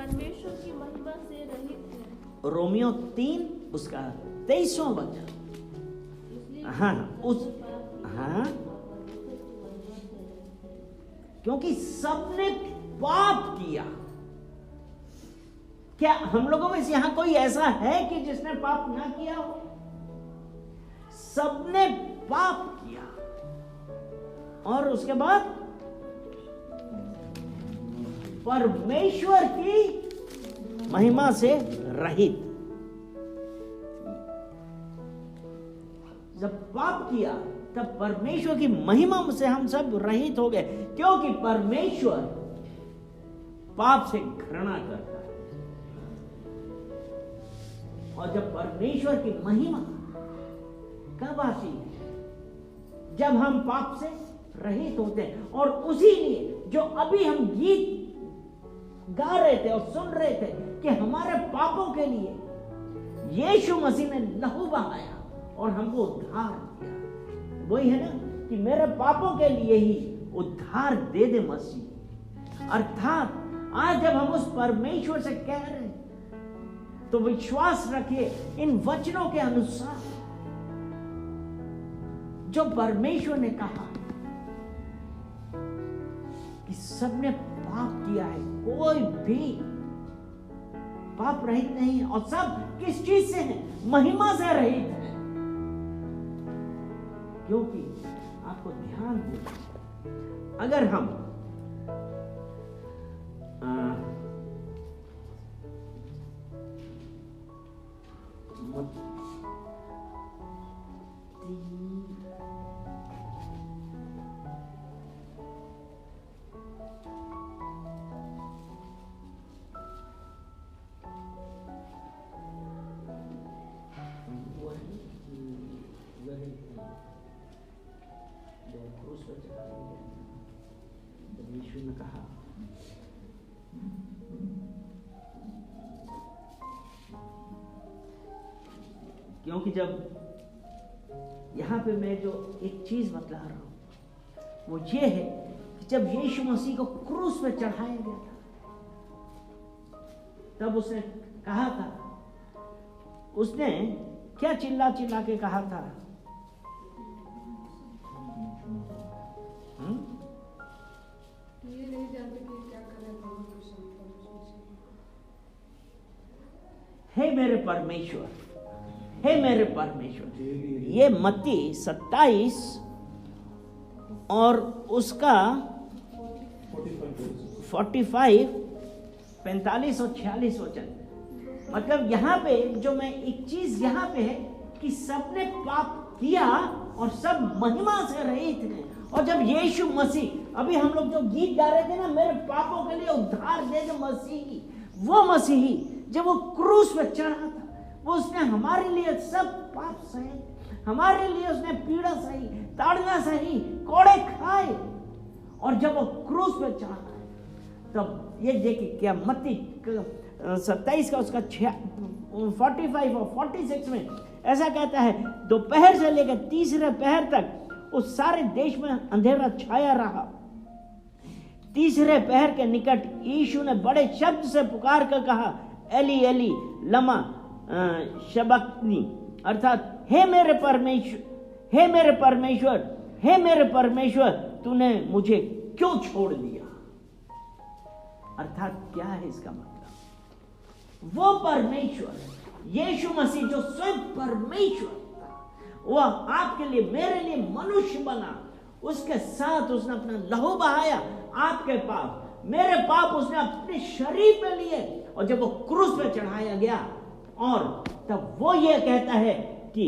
परमेश्वर की महिमा से रहित है। रोमियो 3 उसका 23वां वचन। हाँ हाँ, क्योंकि सबने पाप किया। क्या हम लोगों में से यहां कोई ऐसा है कि जिसने पाप ना किया हो? सबने पाप किया और उसके बाद परमेश्वर की महिमा से रहित। जब पाप किया तब परमेश्वर की महिमा से हम सब रहित हो गए, क्योंकि परमेश्वर पाप से घृणा करता है। और जब परमेश्वर की महिमा कब आती है? जब हम पाप से रहित होते हैं। और उसी लिए जो अभी हम गीत गा रहे थे और सुन रहे थे कि हमारे पापों के लिए यीशु मसीह ने लहू बहाया और हमको उद्धार दिया। वही है ना कि मेरे पापों के लिए ही उद्धार दे दे मसीह। अर्थात आज जब हम उस परमेश्वर से कह रहे हैं तो विश्वास रखिए इन वचनों के अनुसार जो परमेश्वर ने कहा कि सबने पाप किया है, कोई भी पाप रहित नहीं है। और सब किस चीज से है? महिमा से रहित है। क्योंकि आपको ध्यान दें, अगर हम यीशु ने कहा क्योंकि जब यहां पे मैं जो एक चीज बतला रहा हूं वो ये है कि जब यीशु मसीह को क्रूस पे चढ़ाया गया था तब उसने कहा था, उसने क्या चिल्ला चिल्ला के कहा था? ये नहीं जानते कि क्या करें प्रभु की संतान। हे मेरे परमेश्वर, हे मेरे परमेश्वर। ये मत्ती 27 और उसका 45, 45 और 46 वचन। मतलब यहाँ पे जो मैं एक चीज यहाँ पे है कि सबने पाप किया और सब महिमा से रहित हैं। और जब यीशु मसीह, अभी हम लोग जो गीत गा रहे थे ना, मेरे पापों के लिए उद्धार दे दे मसीही, वो मसीही जब वो क्रूस पे चढ़ा था, वो उसने हमारे लिए सब पाप सहे, हमारे लिए उसने पीड़ा सही, ताड़ना सही, कोड़े खाए। और जब वो क्रूस पे चढ़ा तब ये देखिए क्या मत्ती 27 का उसका 45 और 46 में ऐसा कहता है, दोपहर से लेकर तीसरे पहर तक उस सारे देश में अंधेरा छाया रहा। तीसरे पहर के निकट यीशु ने बड़े शब्द से पुकार कर कहा, एली एली लमा शबक्तनी, अर्थात हे मेरे परमेश्वर, हे मेरे परमेश्वर, हे मेरे परमेश्वर, तूने मुझे क्यों छोड़ दिया? अर्थात क्या है इसका मतलब? वो परमेश्वर यीशु मसीह जो स्वयं परमेश्वर, वो आपके लिए, मेरे लिए मनुष्य बना, उसके साथ उसने अपना लहू बहाया। आपके पाप, मेरे पाप उसने अपने शरीर पे लिए। और जब वो क्रूस पे चढ़ाया गया और तब वो ये कहता है कि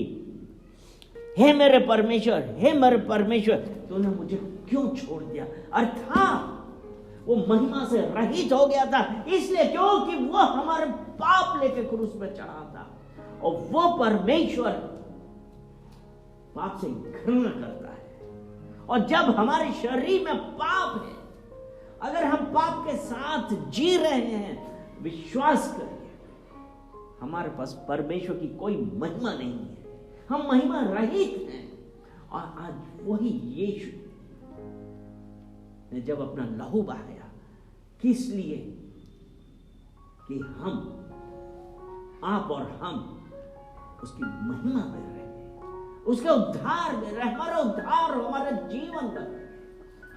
हे मेरे परमेश्वर, हे मेरे परमेश्वर, तूने मुझे क्यों छोड़ दिया? अर्थात वो महिमा से रहित हो गया था, इसलिए क्योंकि वो हमारे पाप लेके क्रूस पे चढ़ा था। और वो परमेश्वर पाप से घृणा करता है। और जब हमारे शरीर में पाप है, अगर हम पाप के साथ जी रहे हैं, विश्वास करिए हमारे पास परमेश्वर की कोई महिमा नहीं है, हम महिमा रहित हैं। और आज वही यीशु ने जब अपना लहू बहाया, किस लिए? कि हम, आप और हम उसकी महिमा में रहे, उसके उद्धार में रहे, हमारा उद्धार हो हमारे जीवन में।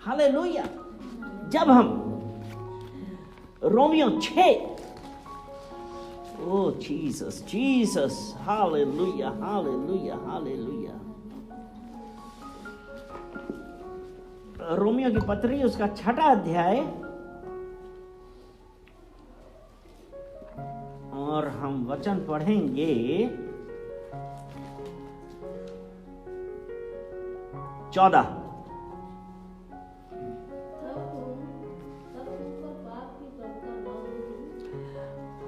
हालेलुया। जब हम रोमियो 6, ओ Jesus Jesus, hallelujah hallelujah hallelujah. रोमियो की पत्री उसका 6 अध्याय, और हम वचन पढ़ेंगे 14।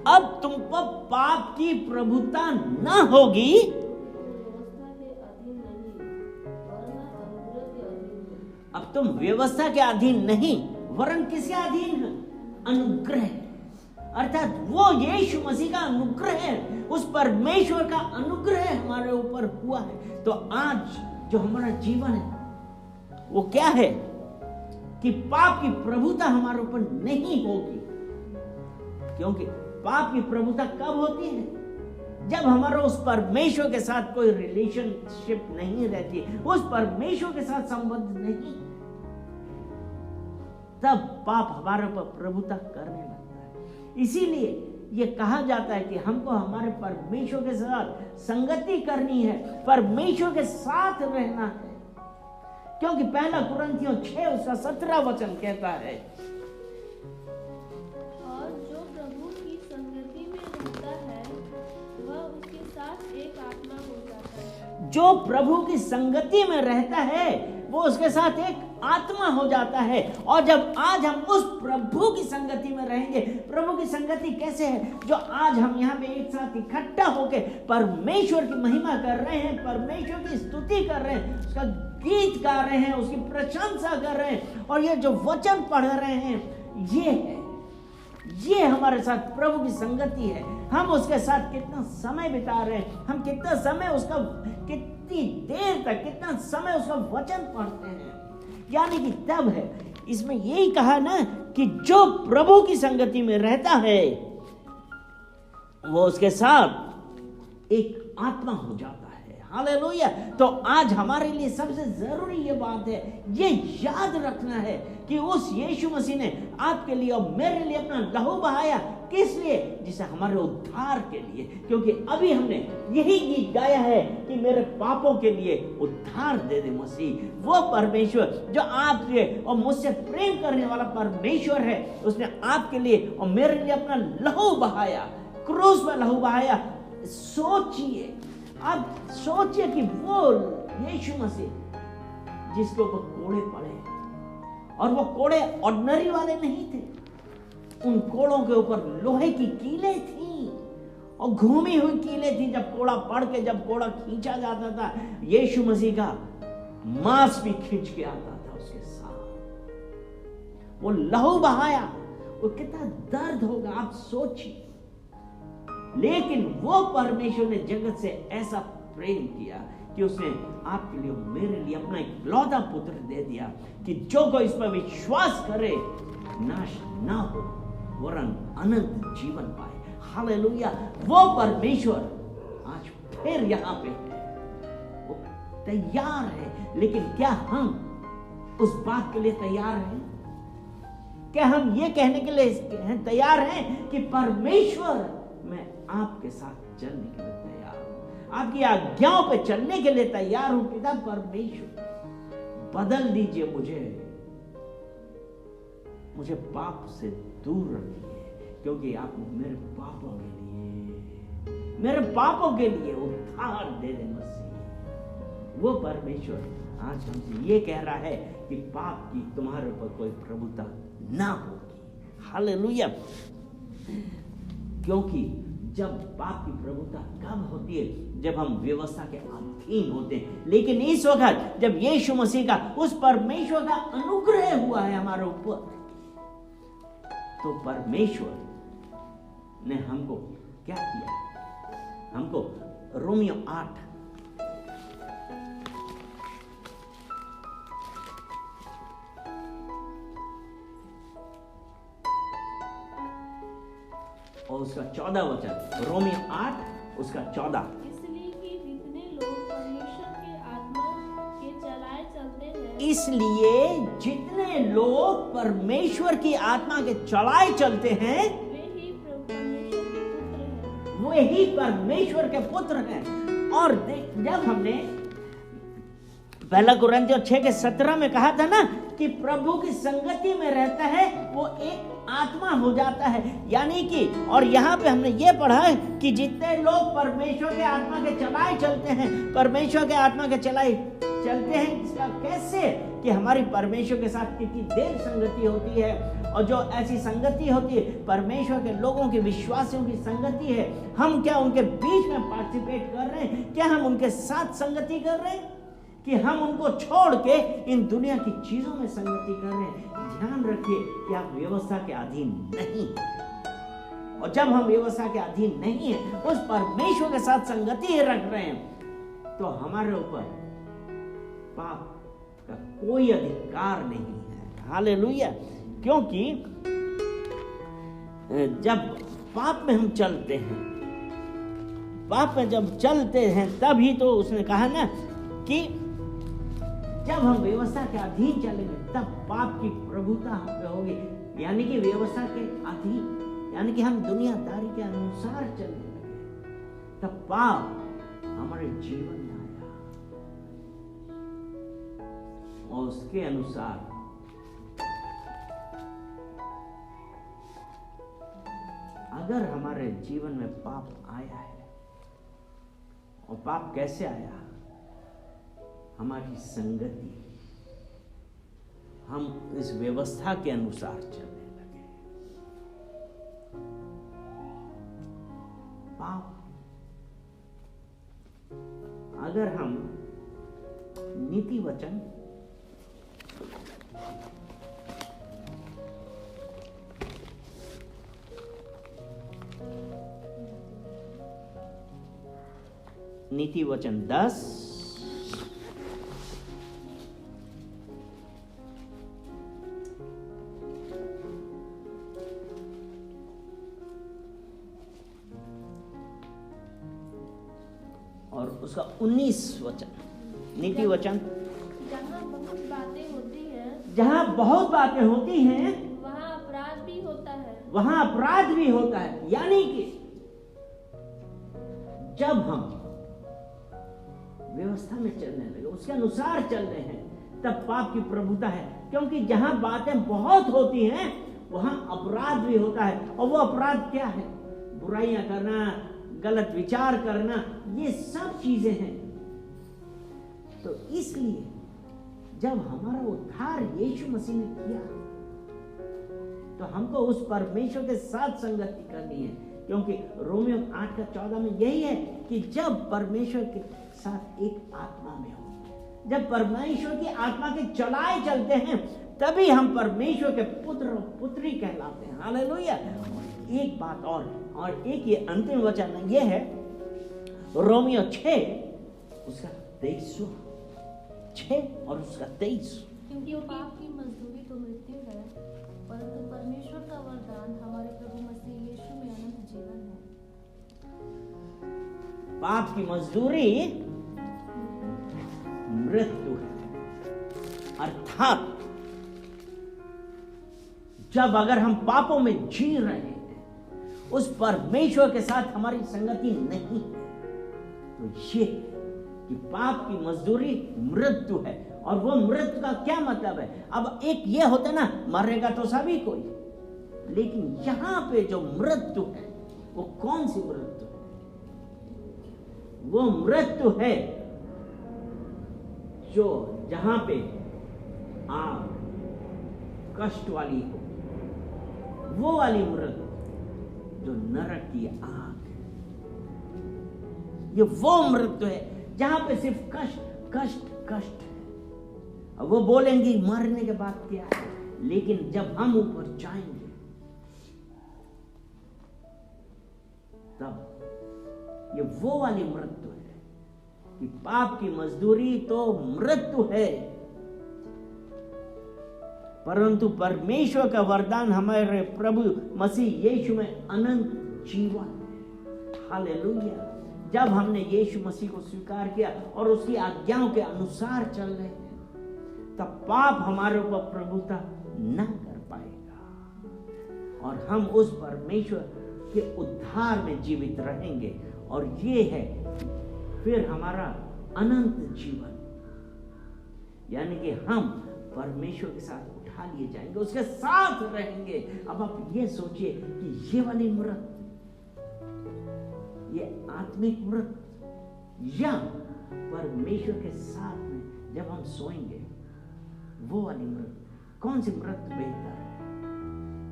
अब तुम पर पाप की प्रभुता न होगी, अब तुम व्यवस्था के अधीन नहीं वरन किसके अधीन है? अनुग्रह। अर्थात वो यीशु मसीह का अनुग्रह है, उस परमेश्वर का अनुग्रह हमारे ऊपर हुआ है। तो आज जो हमारा जीवन है वो क्या है कि पाप की प्रभुता हमारे ऊपर नहीं होगी। क्योंकि पाप की प्रभुता कब होती है? जब हमारा उस परमेश्वर के साथ कोई रिलेशनशिप नहीं रहती, उस परमेश्वर के साथ संबंध नहीं, तब पाप हमारे ऊपर प्रभुता करने लगता है। इसीलिए ये कहा जाता है कि हमको हमारे परमेश्वर के साथ संगति करनी है, परमेश्वर के साथ रहना है। क्योंकि 1 कुरिन्थियों 6 उसका 17 वचन कहता है, और जो प्रभु की संगति में रहता है वह उसके साथ एक आत्मा हो जाता है। जो प्रभु की संगति में रहता है वो उसके साथ एक आत्मा हो जाता है। और जब आज हम उस प्रभु की संगति में रहेंगे, प्रभु की संगति कैसे है? जो आज हम यहाँ पे एक साथ इकट्ठा होके परमेश्वर की महिमा कर रहे हैं, परमेश्वर की स्तुति कर रहे हैं, उसका गीत गा रहे हैं, उसकी प्रशंसा कर रहे हैं, और ये जो वचन पढ़ रहे हैं, ये हमारे साथ प्रभु की संगति है। हम उसके साथ कितना समय बिता रहे हैं, हम कितना समय उसका, कितनी देर तक, कितना समय उसका वचन पढ़ते हैं, यानी कि तब है। इसमें यही कहा ना कि जो प्रभु की संगति में रहता है वो उसके साथ एक आत्मा हो जाता है। हालेलुया। तो आज हमारे लिए सबसे जरूरी ये बात है, ये याद रखना है कि उस यीशु मसीह ने आपके लिए और मेरे लिए अपना लहू बहाया। किस लिए? जिसे हमारे उद्धार के लिए। क्योंकि अभी हमने यही गीत गाया है कि मेरे पापों के लिए उद्धार दे दे मसीह। वो परमेश्वर जो आपके और मुझसे प्रेम करने वाला परमेश्वर है, उसने आपके लिए और मेरे लिए अपना लहू बहाया, क्रूस पर लहू बहाया। सोचिए, अब सोचिए कि वो यीशु मसीह जिसके ऊपर कोड़े पड़े, और वो कोड़े ऑर्डिनरी वाले नहीं थे, उन कोड़ों के ऊपर लोहे की कीलें थी और घूमी हुई कीलें थी। जब कोड़ा पड़ के, जब कोड़ा खींचा जाता था, यीशु मसीह का मांस भी खींच के आता था उसके साथ। वो लहू बहाया, वो कितना दर्द होगा आप सोचिए। लेकिन वो परमेश्वर ने जगत से ऐसा प्रेम किया कि उसने आपके लिए, मेरे लिए अपना एक लौता पुत्र दे दिया कि जो कोई इस पर विश्वास करे नाश ना हो वरन अनंत जीवन पाए। हालेलुया। वो परमेश्वर आज फिर यहाँ पे वो तैयार है। लेकिन क्या हम उस बात के लिए तैयार हैं? क्या हम ये कहने के लिए तैयार हैं कि परमेश्वर, मैं आपके साथ चलने के लिए तैयार हूं, आपकी आज्ञाओं पे चलने के लिए तैयार हूं। पिता परमेश्वर, बदल दीजिए मुझे पाप से दूर रखिए, क्योंकि आप मेरे पापों के लिए उद्धार दे दे मसीह। वो परमेश्वर आज हमसे ये कह रहा है कि पाप की तुम्हारे ऊपर कोई प्रभुता ना होगी। हालेलुया। क्योंकि जब पाप की प्रभुता कब होती है? जब हम व्यवस्था के अधीन होते हैं। लेकिन इस वक्त जब यीशु मसीह का, उस परमेश्वर का अनुग्रह हुआ है हमारे ऊपर, तो परमेश्वर ने हमको क्या किया? हमको रोमियो 8 8 और उसका 14 वचन, रोमी 8 उसका 14। इसलिए कि जितने लोग परमेश्वर के आत्मा के चलाए चलते हैं, इसलिए जितने लोग परमेश्वर की आत्मा के चलाए चलते हैं, वे ही वे ही परमेश्वर के पुत्र हैं। परमेश्वर के पुत्र हैं। और जब हमने पहला कुरिन्थियों 6:17 में कहा था ना कि प्रभु की संगति में रहता है वो एक आत्मा हो जाता है, यानी कि, और यहाँ पे हमने ये पढ़ा है कि जितने लोग परमेश्वर के आत्मा के चलाए चलते हैं, परमेश्वर के आत्मा के चलाए चलते हैं, इसका कैसे कि हमारी परमेश्वर के साथ कितनी देर संगति होती है, और जो ऐसी संगति होती है परमेश्वर के लोगों की, विश्वासियों की संगति है, हम क्या उनके बीच में पार्टिसिपेट कर रहे हैं? क्या हम उनके साथ संगति कर रहे हैं कि हम उनको छोड़ के इन दुनिया की चीजों में संगति कर रहे हैं? ध्यान रखिए कि आप व्यवस्था के अधीन नहीं, और जब हम व्यवस्था के अधीन नहीं है, उस परमेश्वर के साथ संगति रख रहे हैं, तो हमारे ऊपर पाप का कोई अधिकार नहीं है। हालेलुया। क्योंकि जब पाप में हम चलते हैं, पाप में जब चलते हैं, तभी तो उसने कहा ना कि जब हम व्यवस्था के अधीन चलेंगे तब पाप की प्रभुता हम पे होगी, यानी कि व्यवस्था के अधीन, यानी कि हम दुनियादारी के अनुसार चलने लगे, तब पाप हमारे जीवन में आया और उसके अनुसार अगर हमारे जीवन में पाप आया है, और पाप कैसे आया? हमारी संगति, हम इस व्यवस्था के अनुसार चलने लगे। पाप, अगर हम नीति वचन नीति वचन 10 और उसका 19 वचन, नीति वचन, जहाँ बहुत बातें होती हैं, जहाँ बहुत बातें होती हैं वहाँ अपराध भी होता है। वहाँ अपराध भी होता है। यानी कि जब हम व्यवस्था में चलने लगे, उसके अनुसार चल रहे हैं, तब पाप की प्रभुता है। क्योंकि जहाँ बातें बहुत होती हैं वहाँ अपराध भी होता है। और वो अपराध क्या है? बुराइयां करना, गलत विचार करना, ये सब चीजें हैं। तो इसलिए जब हमारा उद्धार यीशु मसीह ने किया, तो हमको उस परमेश्वर के साथ संगति करनी है। क्योंकि रोमियो 8:14 में यही है कि जब परमेश्वर के साथ एक आत्मा में हो, जब परमेश्वर की आत्मा के चलाए चलते हैं, तभी हम परमेश्वर के पुत्र और पुत्री कहलाते हैं। हालेलुया। एक बात और एक ये अंतिम वचन ये है, रोमियो 6 उसका 23 6 और उसका 23। क्योंकि पाप की मजदूरी तो मृत्यु है, परंतु परमेश्वर का वरदान हमारे प्रभु मसीह यीशु में अनंत जीवन है। पाप की मजदूरी मृत्यु है। अर्थात जब अगर हम पापों में जी रहे हैं, उस परमेश्वर के साथ हमारी संगति नहीं है, तो ये कि पाप की मजदूरी मृत्यु है। और वो मृत्यु का क्या मतलब है? अब एक ये होता ना, मरेगा तो सभी कोई, लेकिन यहां पे जो मृत्यु है वो कौन सी मृत्यु है? वो मृत्यु है जो जहां पे आग कष्ट वाली हो, वो वाली मृत्यु जो नरक की आग है। ये वो मृत्यु है जहां पे सिर्फ कष्ट कष्ट कष्ट है। अब वो बोलेंगे मरने के बाद क्या है, लेकिन जब हम ऊपर जाएंगे तब ये वो वाली मृत्यु है कि पाप की मजदूरी तो मृत्यु है, परंतु परमेश्वर का वरदान हमारे प्रभु मसीह यीशु में अनंत जीवन है। हालेलुया। जब हमने यीशु मसीह को स्वीकार किया और उसकी आज्ञाओं के अनुसार चल रहे हैं, तब पाप हमारे ऊपर प्रभुता न कर पाएगा और हम उस परमेश्वर के उद्धार में जीवित रहेंगे। और ये है फिर हमारा अनंत जीवन, यानी कि हम परमेश्वर के साथ उठा लिए जाएंगे, उसके साथ रहेंगे। अब आप ये सोचिए कि ये वाली मृत, ये आत्मिक मृत या परमेश्वर के साथ में जब हम सोएंगे, वो वाली मृत, कौन सी मृत बेहतर है?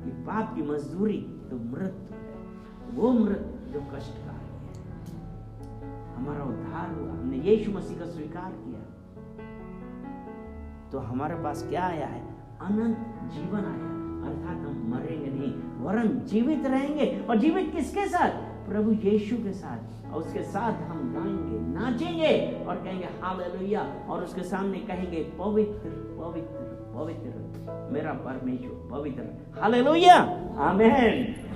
ये पाप की मजदूरी तो मृत्यु है, वो मृत जो कष्टकारी है। हमारा उद्धार हुआ, हमने यीशु मसीह का स्वीकार किया, तो हमारे पास क्या आया है? अनंत जीवन आया। अर्थात हम मरेंगे नहीं, वरन जीवित रहेंगे। और जीवित किसके साथ? प्रभु यीशु के साथ। और उसके साथ हम गाएंगे, नाचेंगे और कहेंगे हालेलुया, और उसके सामने कहेंगे पवित्र पवित्र पवित्र मेरा परमेश्वर पवित्र। हालेलुया, आमीन।